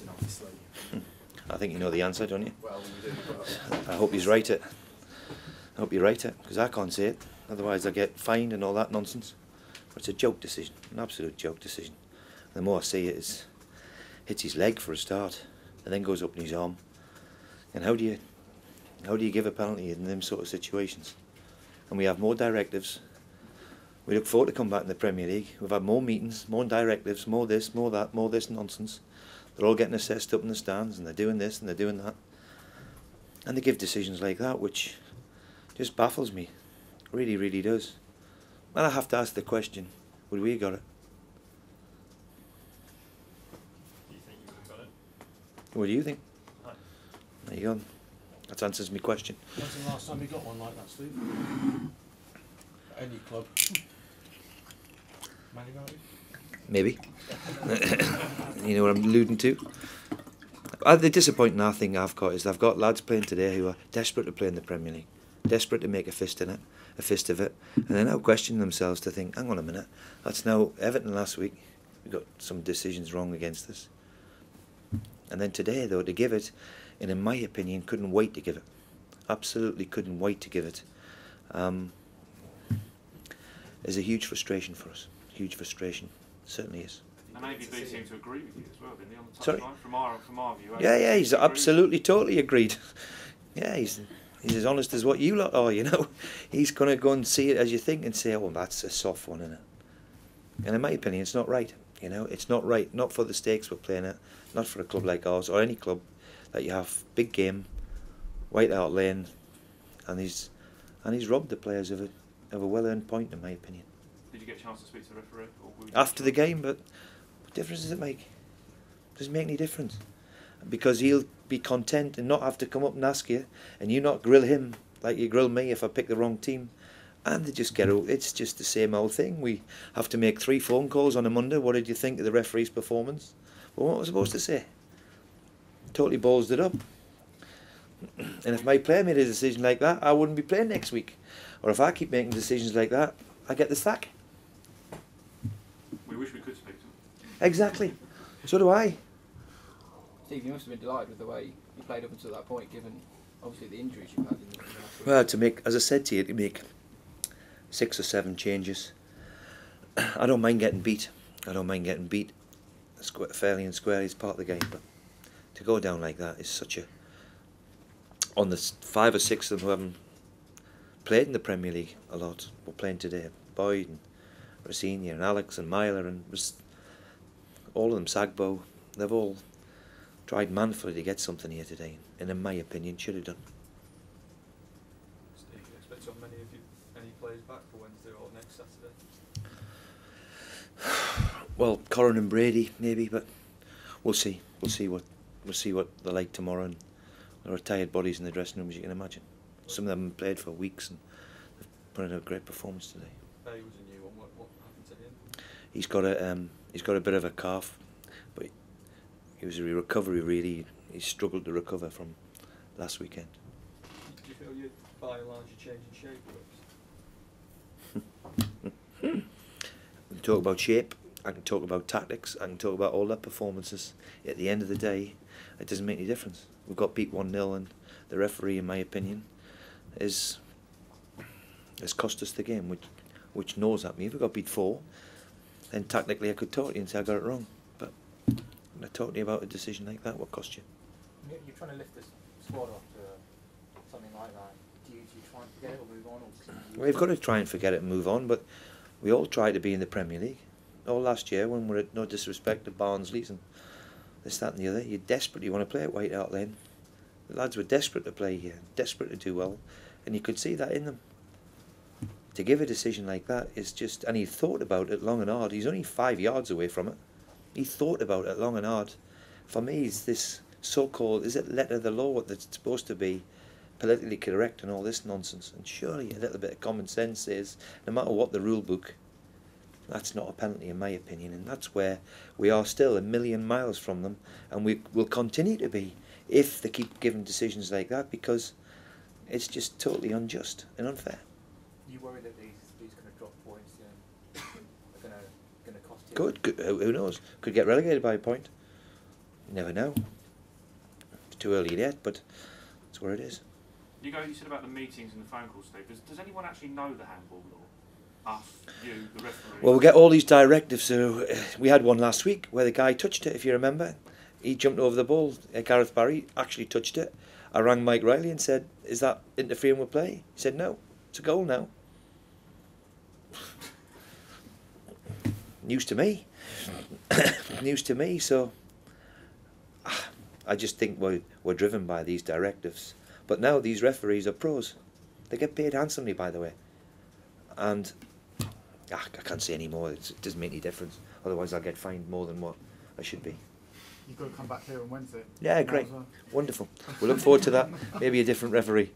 missing, obviously. I think you know the answer, don't you? Well, we do, but I hope he's right it. I hope you write it, because I can't say it. Otherwise I get fined and all that nonsense. But it's a joke decision, an absolute joke decision. The more I see it, it hits his leg for a start, and then goes up in his arm. And how do you give a penalty in them sort of situations? And we have more directives. We look forward to come back in the Premier League. We've had more meetings, more directives, more this, more that, more this nonsense. They're all getting assessed up in the stands, and they're doing this and they're doing that. And they give decisions like that, which just baffles me. Really, really does. And I have to ask the question, would we have got it? Do you think you would have got it? What do you think? No. There you go. That answers my question. When's the last time you got one like that, Steve? At any club? Man United? Maybe. You know what I'm alluding to? The disappointing thing I've got is I've got lads playing today who are desperate to play in the Premier League, desperate to make a fist of it, and they're now questioning themselves to think, hang on a minute, that's now Everton last week, we got some decisions wrong against us. And then today, though, to give it, and in my opinion, couldn't wait to give it. Absolutely couldn't wait to give it. Is a huge frustration for us. Huge frustration. Certainly is. And AVB seemed to agree with you as well, didn't he, on the Sorry? touchline? From our view. Yeah, he's absolutely, totally agreed. Yeah, he's as honest as what you lot are, you know. He's going to go and see it as you think and say, oh, well, that's a soft one, isn't it? And in my opinion, it's not right. You know, it's not right. Not for the stakes we're playing at. Not for a club like ours or any club that you have big game, White Hart Lane, and he's robbed the players of a well-earned point, in my opinion. Did you get a chance to speak to the referee? Or After the game, but what difference does it make? Does it make any difference? Because he'll be content and not have to come up and ask you, and you not grill him like you grill me if I pick the wrong team. And they just get out. It's just the same old thing. We have to make 3 phone calls on a Monday. What did you think of the referee's performance? Well, what was I supposed to say? Totally ballsed it up. And if my player made a decision like that, I wouldn't be playing next week. Or if I keep making decisions like that, I get the sack. We wish we could speak to him. Exactly. So do I. Steve, you must have been delighted with the way you played up until that point, given obviously the injuries you've had in the last week. Well, to make, as I said to you, to make 6 or 7 changes. I don't mind getting beat. I don't mind getting beat fairly and squarely. It's part of the game. But to go down like that is such a... On the 5 or 6 of them who haven't played in the Premier League a lot, were playing today. Boyd and Rossini and Alex and Myler and all of them, Sagbo, they've all tried manfully to get something here today, and in my opinion should have done. Steve, you expect to have any players back for Wednesday or next Saturday? Well, Corrin and Brady maybe, but we'll see. We'll see what they're like tomorrow, and there are tired bodies in the dressing room, as you can imagine. Some of them have played for weeks and they've put in a great performance today. Bay was a new one. What happened to him? He's got a bit of a calf, but it was a recovery really. He struggled to recover from last weekend. Do you feel you're by and large changing shape, Brooks? We can talk about shape, I can talk about tactics, I can talk about all their performances. At the end of the day, it doesn't make any difference. We've got beat 1-0 and the referee, in my opinion, has cost us the game, which knows that. If we got beat 4, then tactically I could talk to you and say I got it wrong. But when I talk to you about a decision like that, what cost you? You're trying to lift this squad after something like that. Do you try and forget it or move on? Well, you've got to try and forget it and move on, but we all try to be in the Premier League. All last year, when we were at, no disrespect to Barnsley's and this, that and the other, you desperately want to play at White Hart Lane. The lads were desperate to play here, desperate to do well, and you could see that in them. To give a decision like that is just... And he thought about it long and hard. He's only 5 yards away from it. He thought about it long and hard. For me, it's this so-called... Is it letter of the law that's supposed to be politically correct and all this nonsense? And surely a little bit of common sense says, no matter what the rule book, that's not a penalty in my opinion. And that's where we are still a million miles from them. And we will continue to be if they keep giving decisions like that, because it's just totally unjust and unfair. You worry that these kind of drop points are going to cost you? Good. Who knows? Could get relegated by a point. You never know. It's too early yet, but that's where it is. You said about the meetings and the phone calls, Steve. Does anyone actually know the handball law? Us, you, the referee? Well, we get all these directives. So we had one last week where the guy touched it, if you remember. He jumped over the ball. Gareth Barry actually touched it. I rang Mike Riley and said, "Is that interfering with play?" He said, "No, it's a goal now." News to me. News to me. So I just think we're driven by these directives. But now these referees are pros. They get paid handsomely, by the way. And I can't say any more. It doesn't make any difference. Otherwise, I'll get fined more than what I should be. You've got to come back here on Wednesday. Yeah, great. Wonderful. We'll look forward to that. Maybe a different referee.